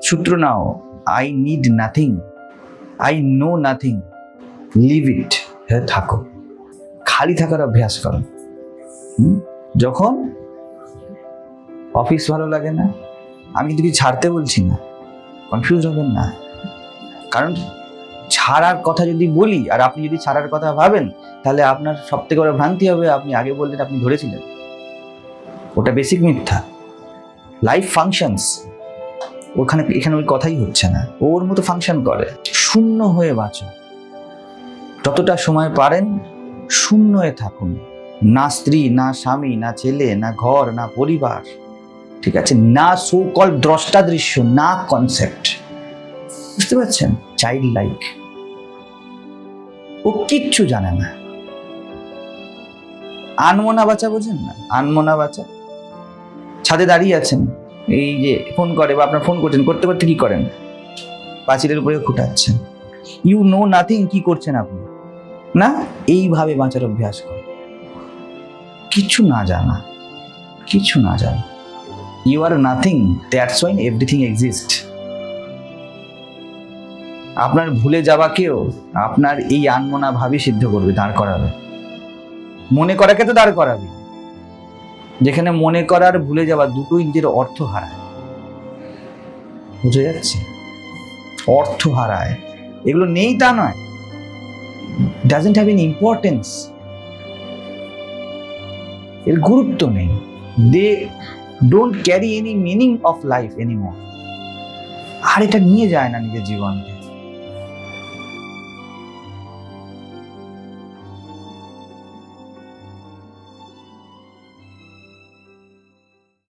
সূত্র নাও, I need nothing, I know nothing, leave it, থাকো, খালি থাকার অভ্যাস করো। যখন অফিস ভালো লাগে না, আমি কিন্তু কিছু ছাড়তে বলছি না, কনফিউজ হবেন না, কারণ ছাড়ার কথা যদি বলি আর আপনি যদি ছাড়ার কথা ভাবেন, তাহলে আপনার সব থেকে বড় ভ্রান্তি হবে আপনি আগে বললেন আপনি ধরেছিলেন, ওটা বেসিক মিথ্যা। লাইফ ফাংশনস, এখানে ওই কথাই হচ্ছে না, ওর মতো ফাংশন করে। শূন্য হয়ে বাঁচো, যতটা সময় পারেন শূন্য হয়ে থাকুন, না স্ত্রী, না স্বামী, না ছেলে, না ঘর, না পরিবার, ঠিক আছে, না সো কল দ্রষ্টা দৃশ্য, না কনসেপ্ট, বুঝতে পারছেন? চাইল্ড লাইক, ও কিচ্ছু জানে না। আনমনা বাচ্চা, বোঝেন না? আনমনা বাচ্চা ছাদে দাঁড়িয়ে আছেন, এই যে ফোন করে বা আপনার ফোন করছেন, করতে করতে কি করেন? পাঁচিলের উপরে খুঁটাচ্ছেন, ইউ নো নাথিং, কি করছেন আপনি? না, এইভাবে বাঁচার অভ্যাস করে, কিছু না জানা, কিছু না জানা। You are nothing, that's why everything exist. আপনার ভুলে যাওয়াকেও আপনার এই আনমনা ভাবই সিদ্ধ করবে, দাঁড় করাবে। মনে করাকে তো দাঁড় করাবে, যেখানে মনে করার ভুলে যাওয়া দুটোই নিজের অর্থ হারায়, বুঝে যাচ্ছে? অর্থ হারায়, এগুলো নেই তা নয়, ডাজন্ট হ্যাভ এন ইম্পর্টেন্স, এর গুরুত্ব নেই, they don't carry any meaning of life anymore. আর এটা নিয়ে যায় না নিজের জীবনকে।